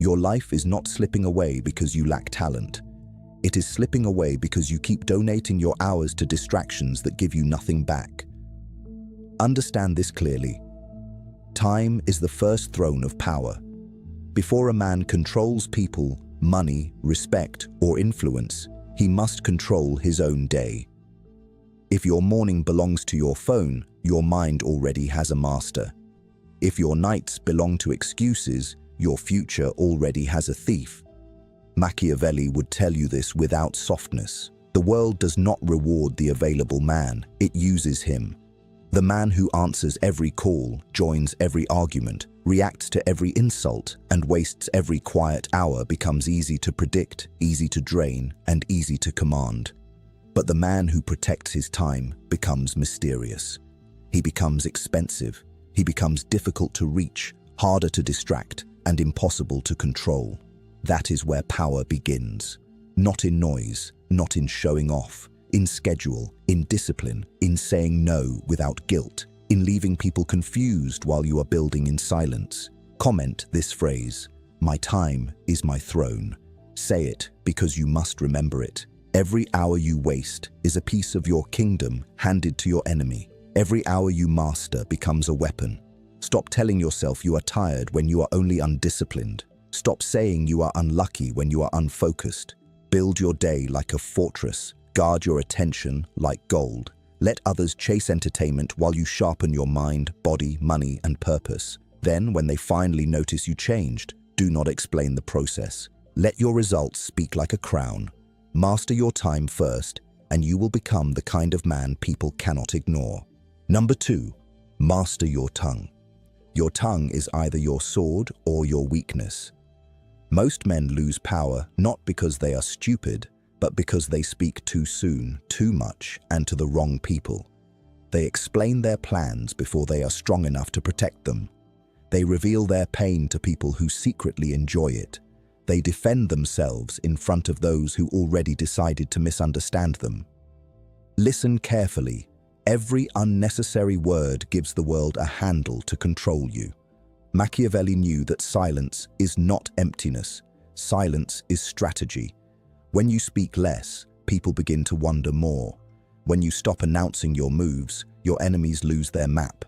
Your life is not slipping away because you lack talent. It is slipping away because you keep donating your hours to distractions that give you nothing back. Understand this clearly. Time is the first throne of power. Before a man controls people, money, respect, or influence, he must control his own day. If your morning belongs to your phone, your mind already has a master. If your nights belong to excuses, your future already has a thief. Machiavelli would tell you this without softness. The world does not reward the available man, it uses him. The man who answers every call, joins every argument, reacts to every insult, and wastes every quiet hour becomes easy to predict, easy to drain, and easy to command. But the man who protects his time becomes mysterious. He becomes expensive. He becomes difficult to reach, harder to distract, and impossible to control. That is where power begins. Not in noise, not in showing off, in schedule, in discipline, in saying no without guilt, in leaving people confused while you are building in silence. Comment this phrase, "My time is my throne." Say it because you must remember it. Every hour you waste is a piece of your kingdom handed to your enemy. Every hour you master becomes a weapon. Stop telling yourself you are tired when you are only undisciplined. Stop saying you are unlucky when you are unfocused. Build your day like a fortress. Guard your attention like gold. Let others chase entertainment while you sharpen your mind, body, money, and purpose. Then, when they finally notice you changed, do not explain the process. Let your results speak like a crown. Master your time first, and you will become the kind of man people cannot ignore. Number 2, master your tongue. Your tongue is either your sword or your weakness. Most men lose power not because they are stupid, but because they speak too soon, too much, and to the wrong people. They explain their plans before they are strong enough to protect them. They reveal their pain to people who secretly enjoy it. They defend themselves in front of those who already decided to misunderstand them. Listen carefully. Every unnecessary word gives the world a handle to control you. Machiavelli knew that silence is not emptiness. Silence is strategy. When you speak less, people begin to wonder more. When you stop announcing your moves, your enemies lose their map.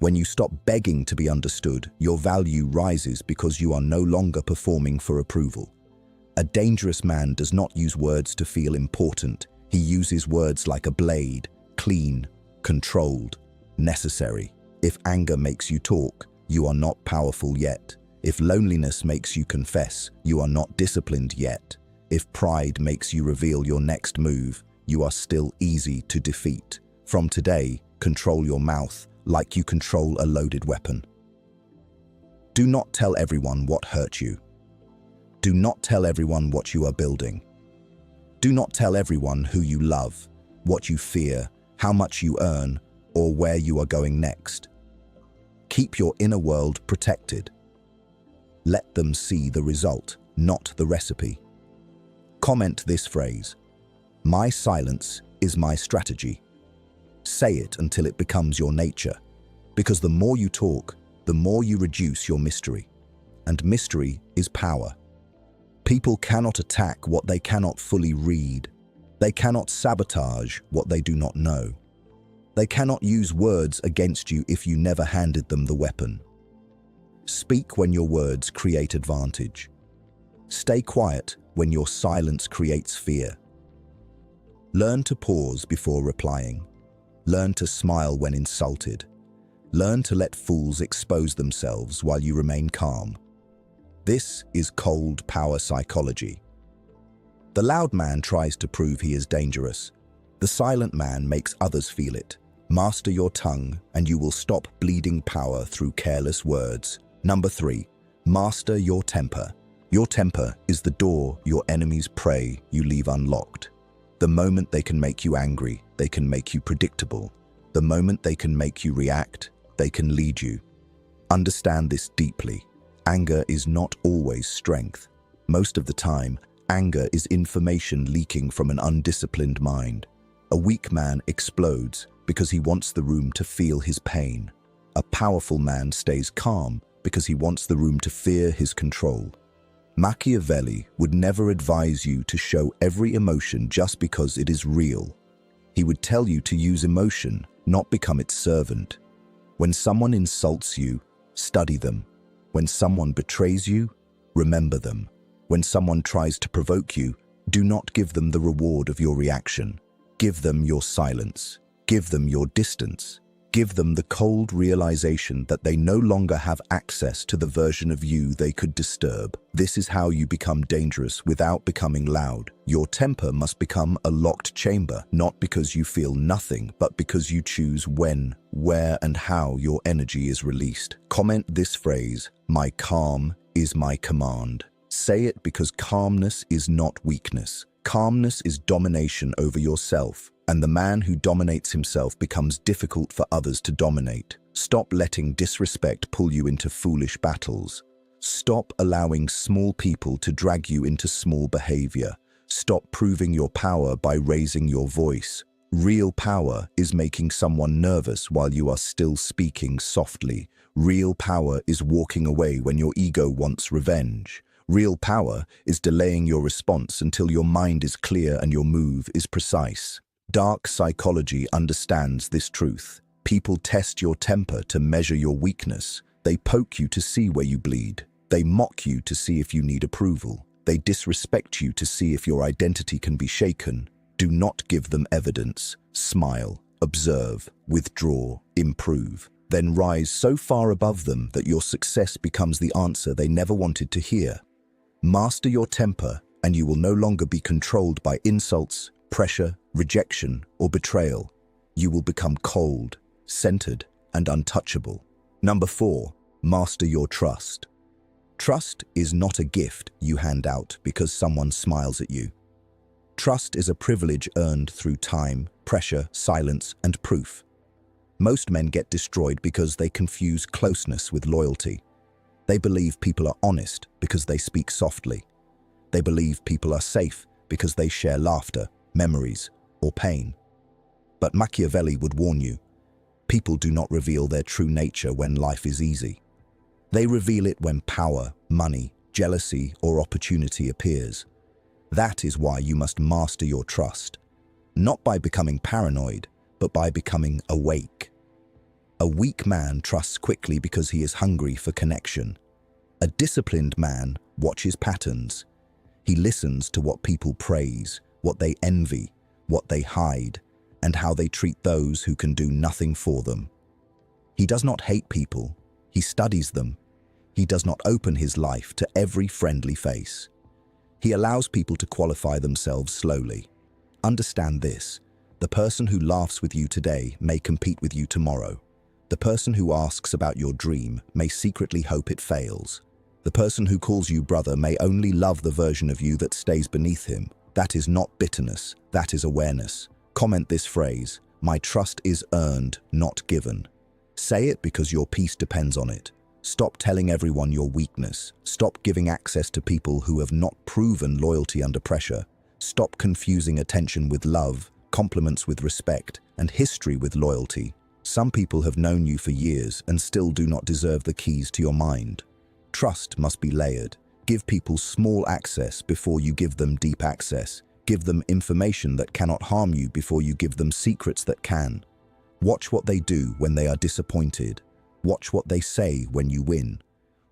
When you stop begging to be understood, your value rises because you are no longer performing for approval. A dangerous man does not use words to feel important. He uses words like a blade, clean, controlled, necessary. If anger makes you talk, you are not powerful yet. If loneliness makes you confess, you are not disciplined yet. If pride makes you reveal your next move, you are still easy to defeat. From today, control your mouth like you control a loaded weapon. Do not tell everyone what hurt you. Do not tell everyone what you are building. Do not tell everyone who you love, what you fear, how much you earn, or where you are going next. Keep your inner world protected. Let them see the result, not the recipe. Comment this phrase, "My silence is my strategy." Say it until it becomes your nature, because the more you talk, the more you reduce your mystery. And mystery is power. People cannot attack what they cannot fully read. They cannot sabotage what they do not know. They cannot use words against you if you never handed them the weapon. Speak when your words create advantage. Stay quiet when your silence creates fear. Learn to pause before replying. Learn to smile when insulted. Learn to let fools expose themselves while you remain calm. This is cold power psychology. The loud man tries to prove he is dangerous. The silent man makes others feel it. Master your tongue, and you will stop bleeding power through careless words. Number 3, master your temper. Your temper is the door your enemies pray you leave unlocked. The moment they can make you angry, they can make you predictable. The moment they can make you react, they can lead you. Understand this deeply. Anger is not always strength. Most of the time, anger is information leaking from an undisciplined mind. A weak man explodes because he wants the room to feel his pain. A powerful man stays calm because he wants the room to fear his control. Machiavelli would never advise you to show every emotion just because it is real. He would tell you to use emotion, not become its servant. When someone insults you, study them. When someone betrays you, remember them. When someone tries to provoke you, do not give them the reward of your reaction. Give them your silence. Give them your distance. Give them the cold realization that they no longer have access to the version of you they could disturb. This is how you become dangerous without becoming loud. Your temper must become a locked chamber, not because you feel nothing, but because you choose when, where, and how your energy is released. Comment this phrase, "My calm is my command." Say it because calmness is not weakness. Calmness is domination over yourself. And the man who dominates himself becomes difficult for others to dominate. Stop letting disrespect pull you into foolish battles. Stop allowing small people to drag you into small behavior. Stop proving your power by raising your voice. Real power is making someone nervous while you are still speaking softly. Real power is walking away when your ego wants revenge. Real power is delaying your response until your mind is clear and your move is precise. Dark psychology understands this truth. People test your temper to measure your weakness. They poke you to see where you bleed. They mock you to see if you need approval. They disrespect you to see if your identity can be shaken. Do not give them evidence. Smile, observe, withdraw, improve. Then rise so far above them that your success becomes the answer they never wanted to hear. Master your temper, and you will no longer be controlled by insults, pressure, rejection, or betrayal. You will become cold, centered, and untouchable. Number 4, master your trust. Trust is not a gift you hand out because someone smiles at you. Trust is a privilege earned through time, pressure, silence, and proof. Most men get destroyed because they confuse closeness with loyalty. They believe people are honest because they speak softly. They believe people are safe because they share laughter, memories, or pain. But Machiavelli would warn you, people do not reveal their true nature when life is easy. They reveal it when power, money, jealousy, or opportunity appears. That is why you must master your trust, not by becoming paranoid, but by becoming awake. A weak man trusts quickly because he is hungry for connection. A disciplined man watches patterns. He listens to what people praise, what they envy, what they hide, and how they treat those who can do nothing for them. He does not hate people, he studies them. He does not open his life to every friendly face. He allows people to qualify themselves slowly. Understand this, the person who laughs with you today may compete with you tomorrow. The person who asks about your dream may secretly hope it fails. The person who calls you brother may only love the version of you that stays beneath him. That is not bitterness, that is awareness. Comment this phrase, "My trust is earned, not given." Say it because your peace depends on it. Stop telling everyone your weakness. Stop giving access to people who have not proven loyalty under pressure. Stop confusing attention with love, compliments with respect, and history with loyalty. Some people have known you for years and still do not deserve the keys to your mind. Trust must be layered. Give people small access before you give them deep access. Give them information that cannot harm you before you give them secrets that can. Watch what they do when they are disappointed. Watch what they say when you win.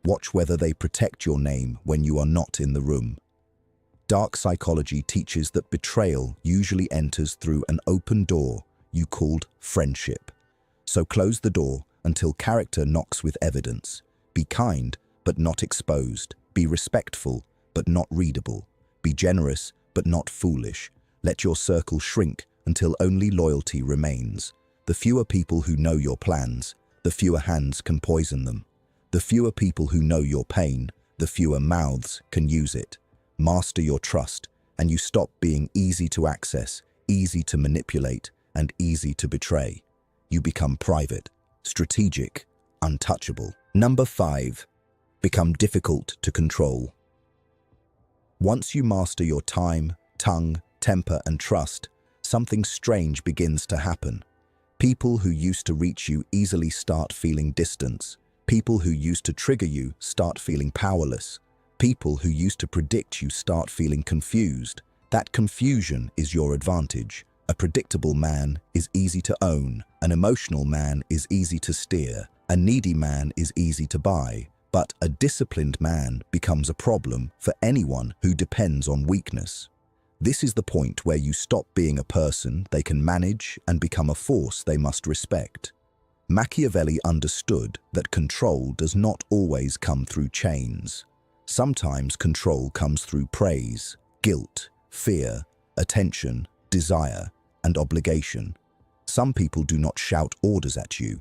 Watch whether they protect your name when you are not in the room. Dark psychology teaches that betrayal usually enters through an open door you called friendship. So close the door until character knocks with evidence. Be kind, but not exposed. Be respectful, but not readable. Be generous, but not foolish. Let your circle shrink until only loyalty remains. The fewer people who know your plans, the fewer hands can poison them. The fewer people who know your pain, the fewer mouths can use it. Master your trust, and you stop being easy to access, easy to manipulate, and easy to betray. You become private, strategic, untouchable. Number 5, become difficult to control. Once you master your time, tongue, temper, and trust, something strange begins to happen. People who used to reach you easily start feeling distance. People who used to trigger you start feeling powerless. People who used to predict you start feeling confused. That confusion is your advantage. A predictable man is easy to own. An emotional man is easy to steer. A needy man is easy to buy. But a disciplined man becomes a problem for anyone who depends on weakness. This is the point where you stop being a person they can manage and become a force they must respect. Machiavelli understood that control does not always come through chains. Sometimes control comes through praise, guilt, fear, attention, desire, and obligation. Some people do not shout orders at you.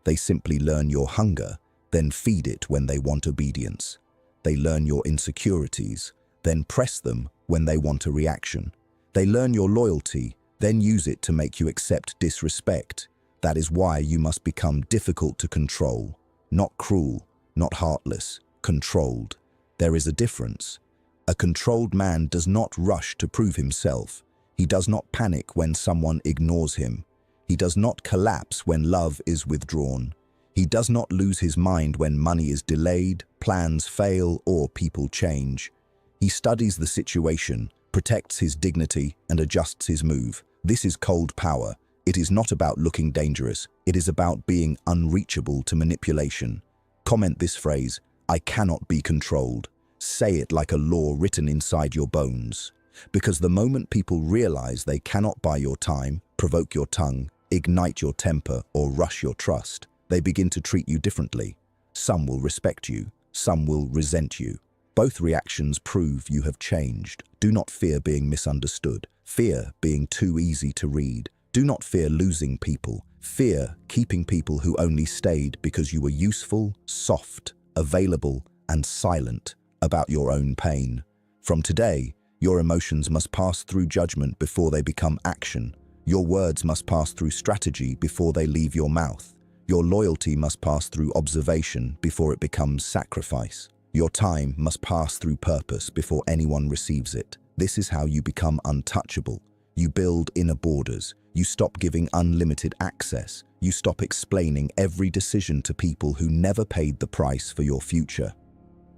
They simply learn your hunger, then feed it when they want obedience. They learn your insecurities, then press them when they want a reaction. They learn your loyalty, then use it to make you accept disrespect. That is why you must become difficult to control. Not cruel, not heartless, controlled. There is a difference. A controlled man does not rush to prove himself. He does not panic when someone ignores him. He does not collapse when love is withdrawn. He does not lose his mind when money is delayed, plans fail, or people change. He studies the situation, protects his dignity, and adjusts his move. This is cold power. It is not about looking dangerous. It is about being unreachable to manipulation. Comment this phrase, "I cannot be controlled." Say it like a law written inside your bones. Because the moment people realize they cannot buy your time, provoke your tongue, ignite your temper, or rush your trust, they begin to treat you differently. Some will respect you, some will resent you. Both reactions prove you have changed. Do not fear being misunderstood. Fear being too easy to read. Do not fear losing people. Fear keeping people who only stayed because you were useful, soft, available, and silent about your own pain. From today, your emotions must pass through judgment before they become action. Your words must pass through strategy before they leave your mouth. Your loyalty must pass through observation before it becomes sacrifice. Your time must pass through purpose before anyone receives it. This is how you become untouchable. You build inner borders. You stop giving unlimited access. You stop explaining every decision to people who never paid the price for your future.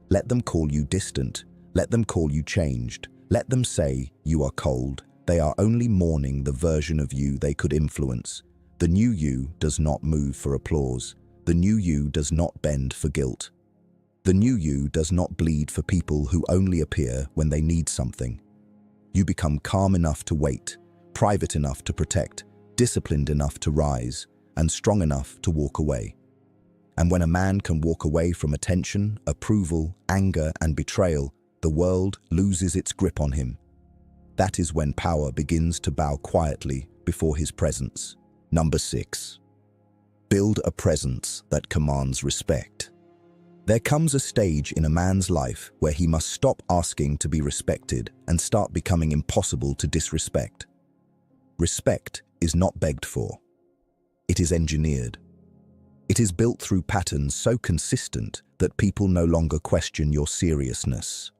Let them call you distant. Let them call you changed. Let them say you are cold. They are only mourning the version of you they could influence. The new you does not move for applause. The new you does not bend for guilt. The new you does not bleed for people who only appear when they need something. You become calm enough to wait, private enough to protect, disciplined enough to rise, and strong enough to walk away. And when a man can walk away from attention, approval, anger, and betrayal, the world loses its grip on him. That is when power begins to bow quietly before his presence. Number 6. Build a presence that commands respect. There comes a stage in a man's life where he must stop asking to be respected and start becoming impossible to disrespect. Respect is not begged for. It is engineered. It is built through patterns so consistent that people no longer question your seriousness.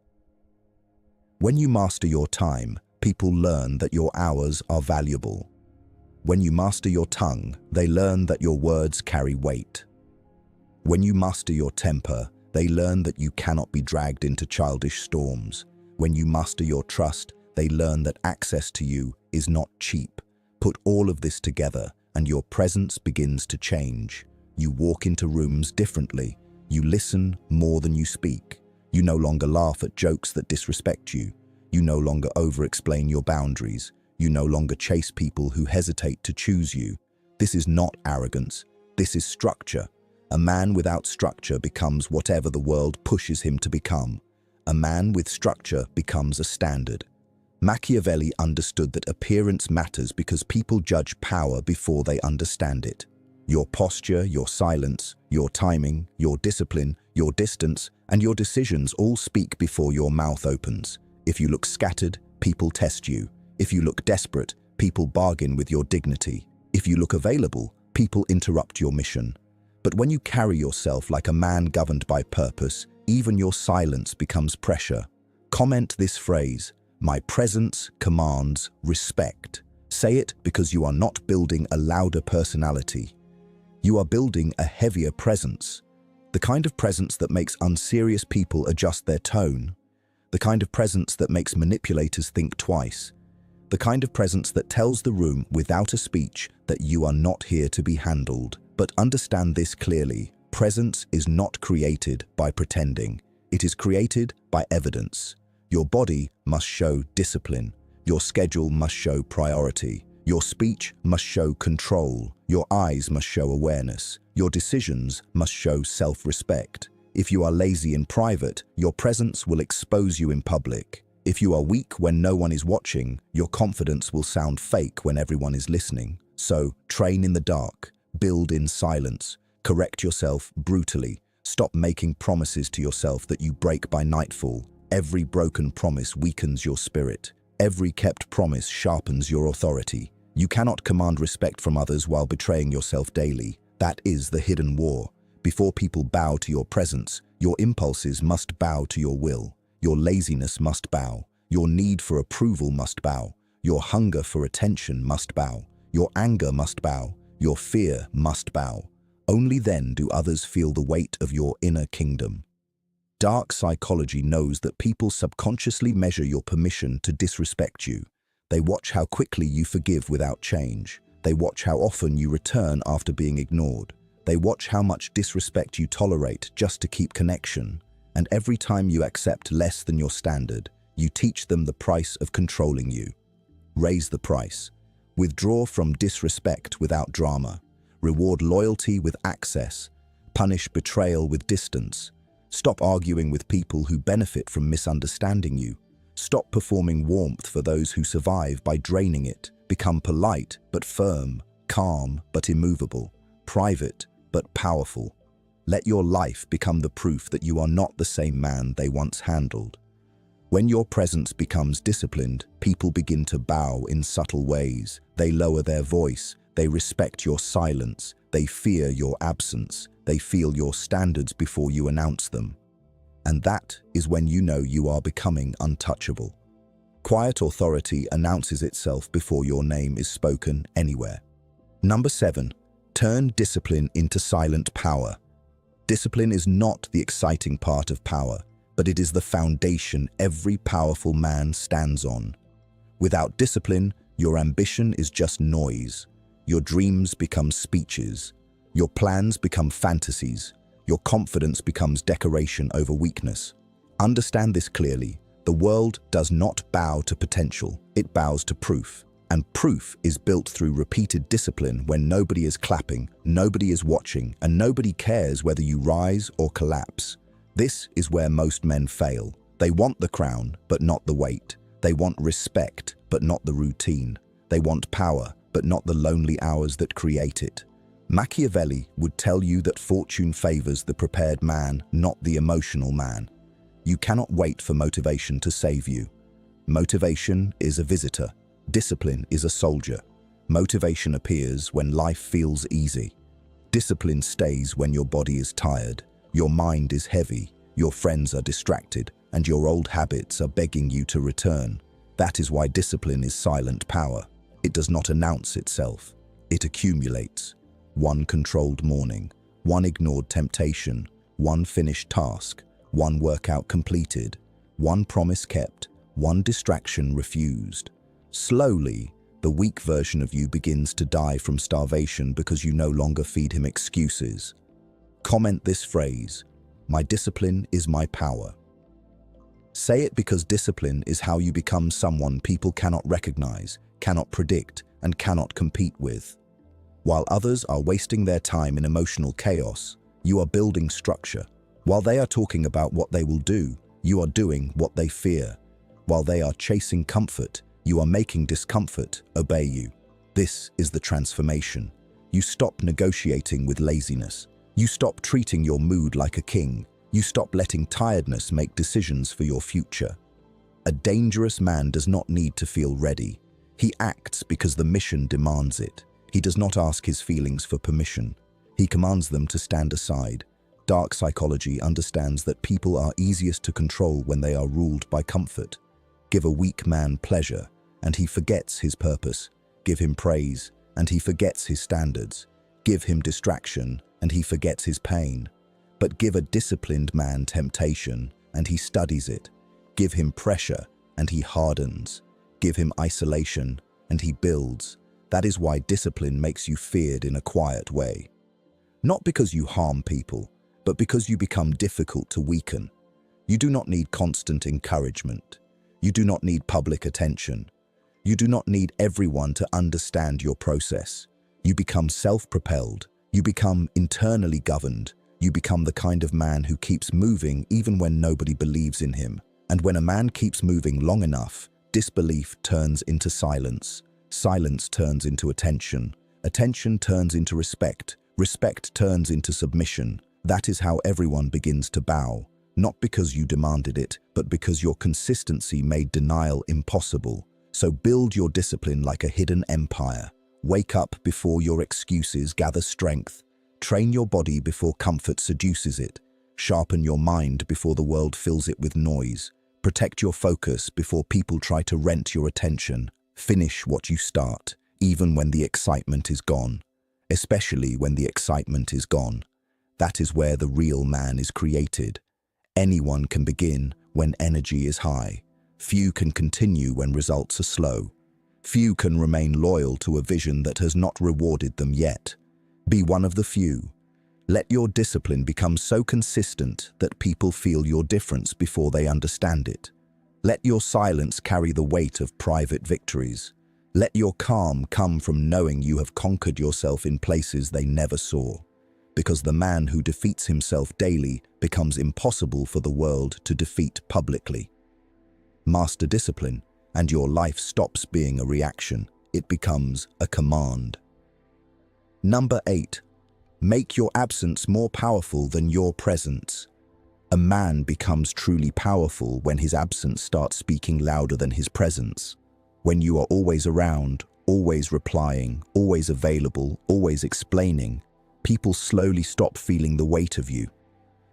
When you master your time, people learn that your hours are valuable. When you master your tongue, they learn that your words carry weight. When you master your temper, they learn that you cannot be dragged into childish storms. When you master your trust, they learn that access to you is not cheap. Put all of this together, and your presence begins to change. You walk into rooms differently. You listen more than you speak. You no longer laugh at jokes that disrespect you. You no longer over-explain your boundaries. You no longer chase people who hesitate to choose you. This is not arrogance. This is structure. A man without structure becomes whatever the world pushes him to become. A man with structure becomes a standard. Machiavelli understood that appearance matters because people judge power before they understand it. Your posture, your silence, your timing, your discipline, your distance, and your decisions all speak before your mouth opens. If you look scattered, people test you. If you look desperate, people bargain with your dignity. If you look available, people interrupt your mission. But when you carry yourself like a man governed by purpose, even your silence becomes pressure. Comment this phrase, "My presence commands respect." Say it because you are not building a louder personality. You are building a heavier presence. The kind of presence that makes unserious people adjust their tone. The kind of presence that makes manipulators think twice. The kind of presence that tells the room without a speech that you are not here to be handled. But understand this clearly. Presence is not created by pretending. It is created by evidence. Your body must show discipline. Your schedule must show priority. Your speech must show control. Your eyes must show awareness. Your decisions must show self-respect. If you are lazy in private, your presence will expose you in public. If you are weak when no one is watching, your confidence will sound fake when everyone is listening. So, train in the dark, build in silence, correct yourself brutally. Stop making promises to yourself that you break by nightfall. Every broken promise weakens your spirit. Every kept promise sharpens your authority. You cannot command respect from others while betraying yourself daily. That is the hidden war. Before people bow to your presence, your impulses must bow to your will. Your laziness must bow. Your need for approval must bow. Your hunger for attention must bow. Your anger must bow. Your fear must bow. Only then do others feel the weight of your inner kingdom. Dark psychology knows that people subconsciously measure your permission to disrespect you. They watch how quickly you forgive without change. They watch how often you return after being ignored. They watch how much disrespect you tolerate just to keep connection. And every time you accept less than your standard, you teach them the price of controlling you. Raise the price. Withdraw from disrespect without drama. Reward loyalty with access. Punish betrayal with distance. Stop arguing with people who benefit from misunderstanding you. Stop performing warmth for those who survive by draining it. Become polite but firm, calm but immovable, private but powerful. Let your life become the proof that you are not the same man they once handled. When your presence becomes disciplined, people begin to bow in subtle ways. They lower their voice. They respect your silence. They fear your absence. They feel your standards before you announce them. And that is when you know you are becoming untouchable. Quiet authority announces itself before your name is spoken anywhere. Number 7. Turn discipline into silent power. Discipline is not the exciting part of power, but it is the foundation every powerful man stands on. Without discipline, your ambition is just noise. Your dreams become speeches. Your plans become fantasies. Your confidence becomes decoration over weakness. Understand this clearly. The world does not bow to potential. It bows to proof. And proof is built through repeated discipline when nobody is clapping, nobody is watching, and nobody cares whether you rise or collapse. This is where most men fail. They want the crown, but not the weight. They want respect, but not the routine. They want power, but not the lonely hours that create it. Machiavelli would tell you that fortune favors the prepared man, not the emotional man. You cannot wait for motivation to save you. Motivation is a visitor. Discipline is a soldier. Motivation appears when life feels easy. Discipline stays when your body is tired, your mind is heavy, your friends are distracted, and your old habits are begging you to return. That is why discipline is silent power. It does not announce itself. It accumulates. One controlled morning, one ignored temptation, one finished task, one workout completed, one promise kept, one distraction refused. Slowly, the weak version of you begins to die from starvation because you no longer feed him excuses. Comment this phrase: "My discipline is my power." Say it because discipline is how you become someone people cannot recognize, cannot predict, and cannot compete with. While others are wasting their time in emotional chaos, you are building structure. While they are talking about what they will do, you are doing what they fear. While they are chasing comfort, you are making discomfort obey you. This is the transformation. You stop negotiating with laziness. You stop treating your mood like a king. You stop letting tiredness make decisions for your future. A dangerous man does not need to feel ready. He acts because the mission demands it. He does not ask his feelings for permission. He commands them to stand aside. Dark psychology understands that people are easiest to control when they are ruled by comfort. Give a weak man pleasure, and he forgets his purpose. Give him praise, and he forgets his standards. Give him distraction, and he forgets his pain. But give a disciplined man temptation, and he studies it. Give him pressure, and he hardens. Give him isolation, and he builds. That is why discipline makes you feared in a quiet way. Not because you harm people, but because you become difficult to weaken. You do not need constant encouragement. You do not need public attention. You do not need everyone to understand your process. You become self-propelled. You become internally governed. You become the kind of man who keeps moving even when nobody believes in him. And when a man keeps moving long enough, disbelief turns into silence. Silence turns into attention. Attention turns into respect. Respect turns into submission. That is how everyone begins to bow. Not because you demanded it, but because your consistency made denial impossible. So build your discipline like a hidden empire. Wake up before your excuses gather strength. Train your body before comfort seduces it. Sharpen your mind before the world fills it with noise. Protect your focus before people try to rent your attention. Finish what you start, even when the excitement is gone. Especially when the excitement is gone. That is where the real man is created. Anyone can begin when energy is high. Few can continue when results are slow. Few can remain loyal to a vision that has not rewarded them yet. Be one of the few. Let your discipline become so consistent that people feel your difference before they understand it. Let your silence carry the weight of private victories. Let your calm come from knowing you have conquered yourself in places they never saw. Because the man who defeats himself daily becomes impossible for the world to defeat publicly. Master discipline, and your life stops being a reaction. It becomes a command. Number 8. Make your absence more powerful than your presence. A man becomes truly powerful when his absence starts speaking louder than his presence. When you are always around, always replying, always available, always explaining, people slowly stop feeling the weight of you.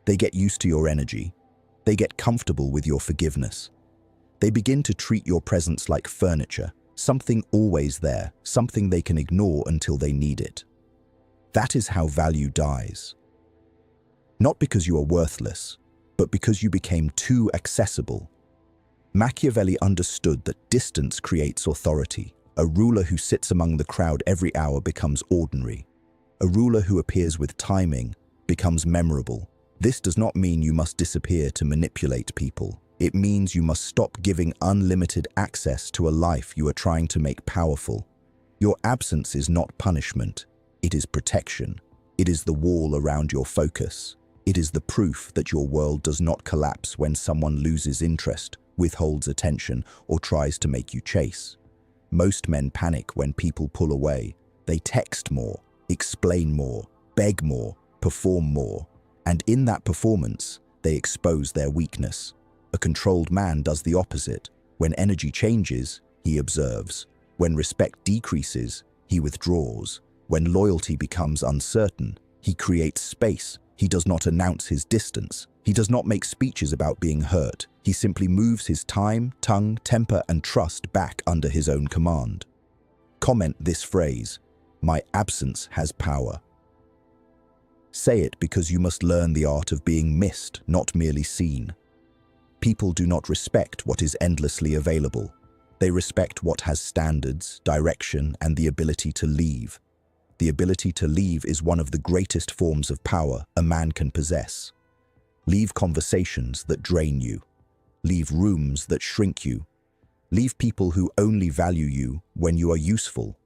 They get used to your energy. They get comfortable with your forgiveness. They begin to treat your presence like furniture, something always there, something they can ignore until they need it. That is how value dies. Not because you are worthless, but because you became too accessible. Machiavelli understood that distance creates authority. A ruler who sits among the crowd every hour becomes ordinary. A ruler who appears with timing becomes memorable. This does not mean you must disappear to manipulate people. It means you must stop giving unlimited access to a life you are trying to make powerful. Your absence is not punishment. It is protection. It is the wall around your focus. It is the proof that your world does not collapse when someone loses interest, withholds attention, or tries to make you chase. Most men panic when people pull away. They text more, explain more, beg more, perform more. And in that performance, they expose their weakness. A controlled man does the opposite. When energy changes, he observes. When respect decreases, he withdraws. When loyalty becomes uncertain, he creates space. He does not announce his distance. He does not make speeches about being hurt. He simply moves his time, tongue, temper, and trust back under his own command. Comment this phrase: "My absence has power." Say it because you must learn the art of being missed, not merely seen. People do not respect what is endlessly available. They respect what has standards, direction, and the ability to leave. The ability to leave is one of the greatest forms of power a man can possess. Leave conversations that drain you. Leave rooms that shrink you. Leave people who only value you when you are useful.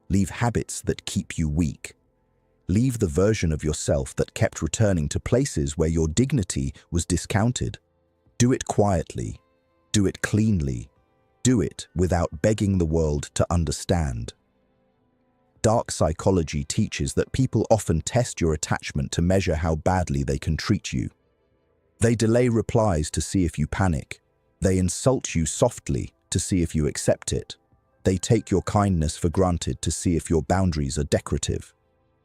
Leave habits that keep you weak. Leave the version of yourself that kept returning to places where your dignity was discounted. Do it quietly. Do it cleanly. Do it without begging the world to understand. Dark psychology teaches that people often test your attachment to measure how badly they can treat you. They delay replies to see if you panic. They insult you softly to see if you accept it. They take your kindness for granted to see if your boundaries are decorative.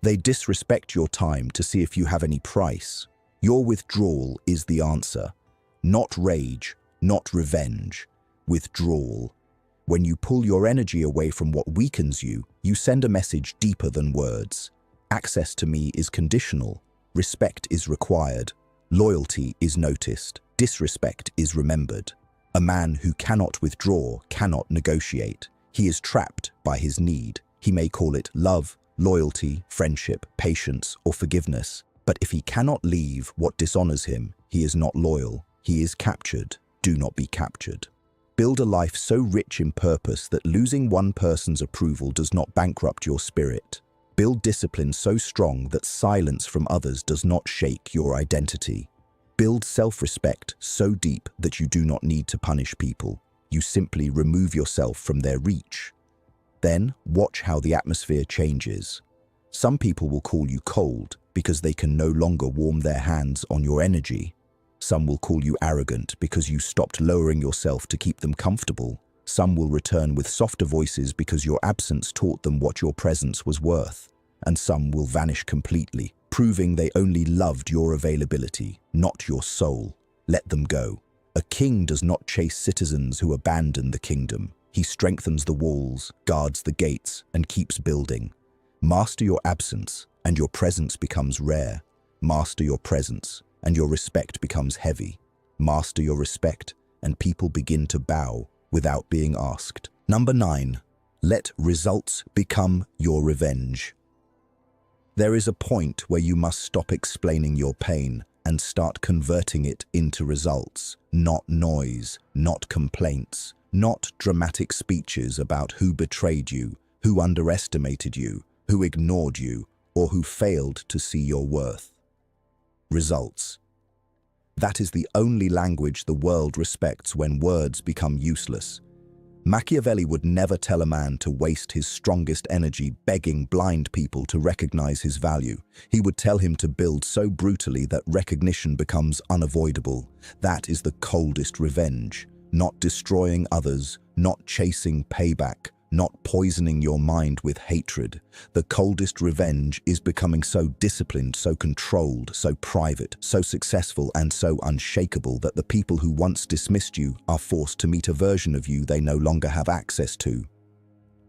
They disrespect your time to see if you have any price. Your withdrawal is the answer. Not rage, not revenge. Withdrawal. When you pull your energy away from what weakens you, you send a message deeper than words. Access to me is conditional. Respect is required. Loyalty is noticed. Disrespect is remembered. A man who cannot withdraw cannot negotiate. He is trapped by his need. He may call it love, loyalty, friendship, patience, or forgiveness. But if he cannot leave what dishonors him, he is not loyal. He is captured. Do not be captured. Build a life so rich in purpose that losing one person's approval does not bankrupt your spirit. Build discipline so strong that silence from others does not shake your identity. Build self-respect so deep that you do not need to punish people. You simply remove yourself from their reach. Then watch how the atmosphere changes. Some people will call you cold because they can no longer warm their hands on your energy. Some will call you arrogant because you stopped lowering yourself to keep them comfortable. Some will return with softer voices because your absence taught them what your presence was worth. And some will vanish completely, proving they only loved your availability, not your soul. Let them go. A king does not chase citizens who abandon the kingdom. He strengthens the walls, guards the gates, and keeps building. Master your absence, and your presence becomes rare. Master your presence, and your respect becomes heavy. Master your respect, and people begin to bow without being asked. Number 9. Let results become your revenge. There is a point where you must stop explaining your pain and start converting it into results, not noise, not complaints, not dramatic speeches about who betrayed you, who underestimated you, who ignored you, or who failed to see your worth. Results. That is the only language the world respects when words become useless. Machiavelli would never tell a man to waste his strongest energy begging blind people to recognize his value. He would tell him to build so brutally that recognition becomes unavoidable. That is the coldest revenge. Not destroying others, not chasing payback, not poisoning your mind with hatred. The coldest revenge is becoming so disciplined, so controlled, so private, so successful, and so unshakable that the people who once dismissed you are forced to meet a version of you they no longer have access to.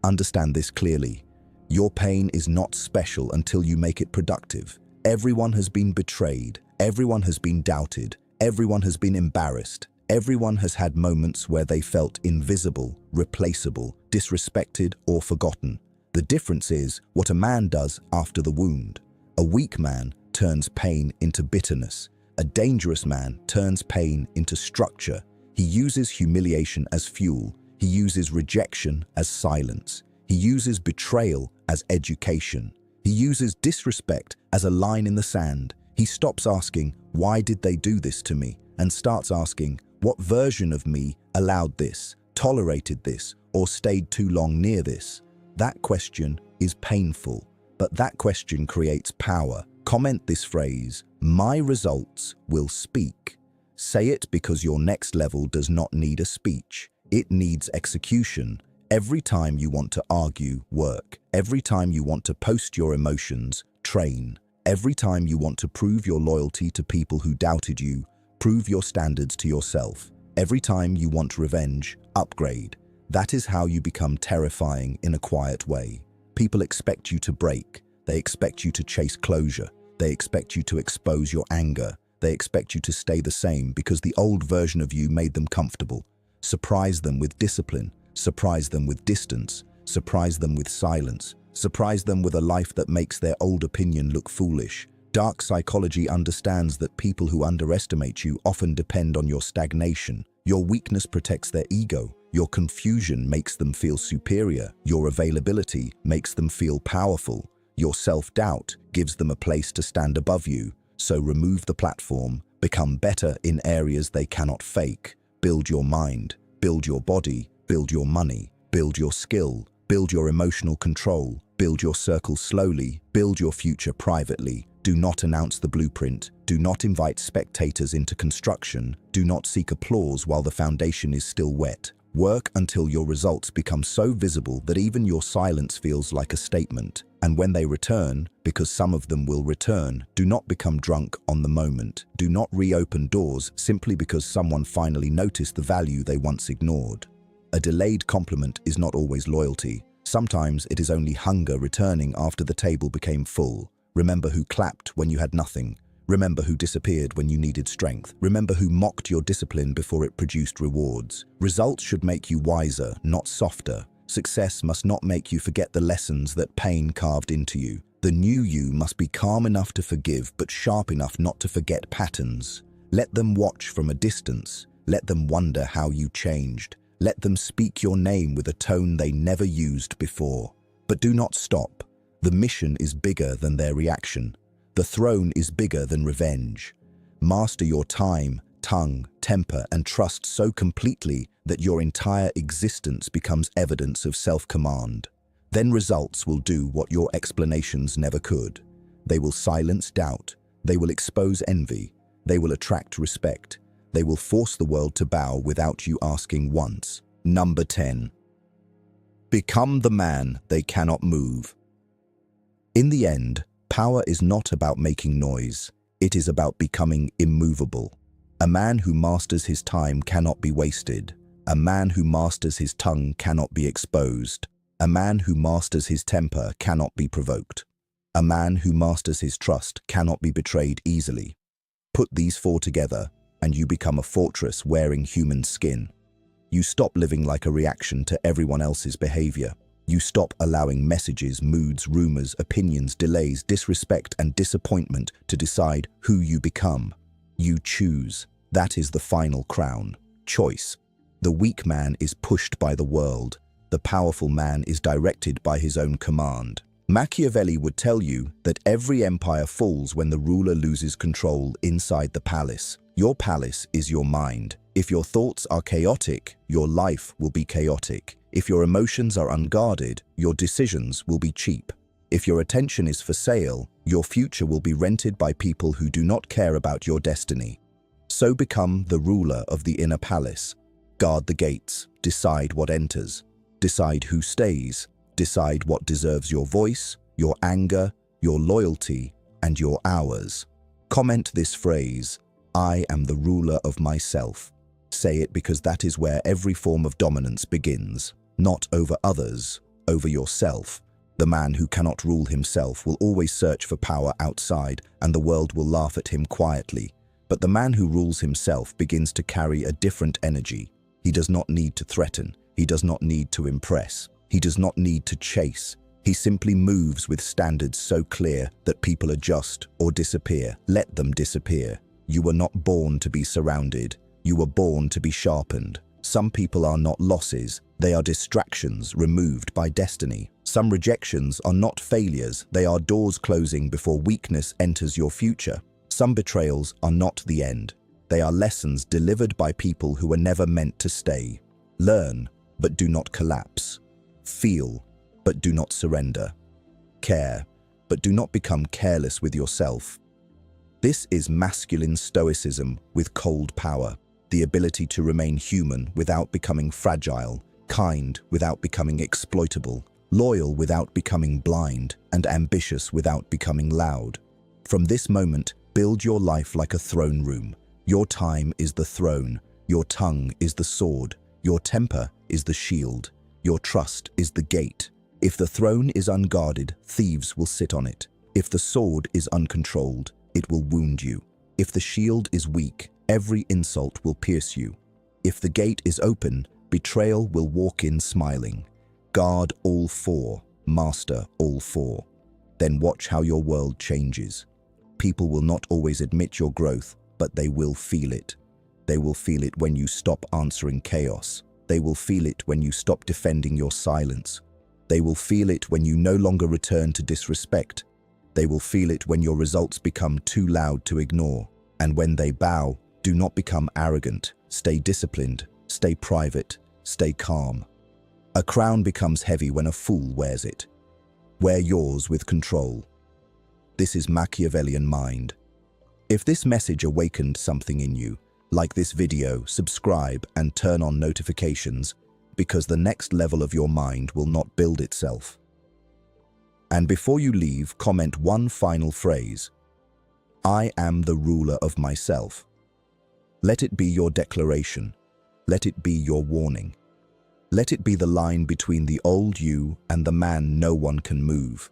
Understand this clearly. Your pain is not special until you make it productive. Everyone has been betrayed. Everyone has been doubted. Everyone has been embarrassed. Everyone has had moments where they felt invisible, replaceable, disrespected, or forgotten. The difference is what a man does after the wound. A weak man turns pain into bitterness. A dangerous man turns pain into structure. He uses humiliation as fuel. He uses rejection as silence. He uses betrayal as education. He uses disrespect as a line in the sand. He stops asking, "Why did they do this to me?" and starts asking, "What version of me allowed this, tolerated this, or stayed too long near this?" That question is painful, but that question creates power. Comment this phrase, "My results will speak." Say it because your next level does not need a speech. It needs execution. Every time you want to argue, work. Every time you want to post your emotions, train. Every time you want to prove your loyalty to people who doubted you, prove your standards to yourself. Every time you want revenge, upgrade. That is how you become terrifying in a quiet way. People expect you to break. They expect you to chase closure. They expect you to expose your anger. They expect you to stay the same because the old version of you made them comfortable. Surprise them with discipline. Surprise them with distance. Surprise them with silence. Surprise them with a life that makes their old opinion look foolish. Dark psychology understands that people who underestimate you often depend on your stagnation. Your weakness protects their ego. Your confusion makes them feel superior. Your availability makes them feel powerful. Your self-doubt gives them a place to stand above you. So remove the platform. Become better in areas they cannot fake. Build your mind. Build your body. Build your money. Build your skill. Build your emotional control. Build your circle slowly. Build your future privately. Do not announce the blueprint. Do not invite spectators into construction. Do not seek applause while the foundation is still wet. Work until your results become so visible that even your silence feels like a statement. And when they return, because some of them will return, do not become drunk on the moment. Do not reopen doors simply because someone finally noticed the value they once ignored. A delayed compliment is not always loyalty. Sometimes it is only hunger returning after the table became full. Remember who clapped when you had nothing. Remember who disappeared when you needed strength. Remember who mocked your discipline before it produced rewards. Results should make you wiser, not softer. Success must not make you forget the lessons that pain carved into you. The new you must be calm enough to forgive, but sharp enough not to forget patterns. Let them watch from a distance. Let them wonder how you changed. Let them speak your name with a tone they never used before. But do not stop. The mission is bigger than their reaction. The throne is bigger than revenge. Master your time, tongue, temper, and trust so completely that your entire existence becomes evidence of self-command. Then results will do what your explanations never could. They will silence doubt. They will expose envy. They will attract respect. They will force the world to bow without you asking once. Number 10. Become the man they cannot move. In the end, power is not about making noise. It is about becoming immovable. A man who masters his time cannot be wasted. A man who masters his tongue cannot be exposed. A man who masters his temper cannot be provoked. A man who masters his trust cannot be betrayed easily. Put these four together, and you become a fortress wearing human skin. You stop living like a reaction to everyone else's behavior. You stop allowing messages, moods, rumors, opinions, delays, disrespect, and disappointment to decide who you become. You choose. That is the final crown. Choice. The weak man is pushed by the world. The powerful man is directed by his own command. Machiavelli would tell you that every empire falls when the ruler loses control inside the palace. Your palace is your mind. If your thoughts are chaotic, your life will be chaotic. If your emotions are unguarded, your decisions will be cheap. If your attention is for sale, your future will be rented by people who do not care about your destiny. So become the ruler of the inner palace. Guard the gates. Decide what enters. Decide who stays. Decide what deserves your voice, your anger, your loyalty, and your hours. Comment this phrase, "I am the ruler of myself." Say it because that is where every form of dominance begins. Not over others, over yourself. The man who cannot rule himself will always search for power outside, and the world will laugh at him quietly. But the man who rules himself begins to carry a different energy. He does not need to threaten. He does not need to impress. He does not need to chase. He simply moves with standards so clear that people adjust or disappear. Let them disappear. You were not born to be surrounded. You were born to be sharpened. Some people are not losses. They are distractions removed by destiny. Some rejections are not failures. They are doors closing before weakness enters your future. Some betrayals are not the end. They are lessons delivered by people who were never meant to stay. Learn, but do not collapse. Feel, but do not surrender. Care, but do not become careless with yourself. This is masculine stoicism with cold power, the ability to remain human without becoming fragile, kind without becoming exploitable, loyal without becoming blind, and ambitious without becoming loud. From this moment, build your life like a throne room. Your time is the throne. Your tongue is the sword. Your temper is the shield. Your trust is the gate. If the throne is unguarded, thieves will sit on it. If the sword is uncontrolled, it will wound you. If the shield is weak, every insult will pierce you. If the gate is open, betrayal will walk in smiling. Guard all four, master all four. Then watch how your world changes. People will not always admit your growth, but they will feel it. They will feel it when you stop answering chaos. They will feel it when you stop defending your silence. They will feel it when you no longer return to disrespect. They will feel it when your results become too loud to ignore. And when they bow, do not become arrogant. Stay disciplined, stay private, stay calm. A crown becomes heavy when a fool wears it. Wear yours with control. This is Machiavellian mind. If this message awakened something in you, like this video, subscribe and turn on notifications, because the next level of your mind will not build itself. And before you leave, comment one final phrase. I am the ruler of myself. Let it be your declaration. Let it be your warning. Let it be the line between the old you and the man no one can move.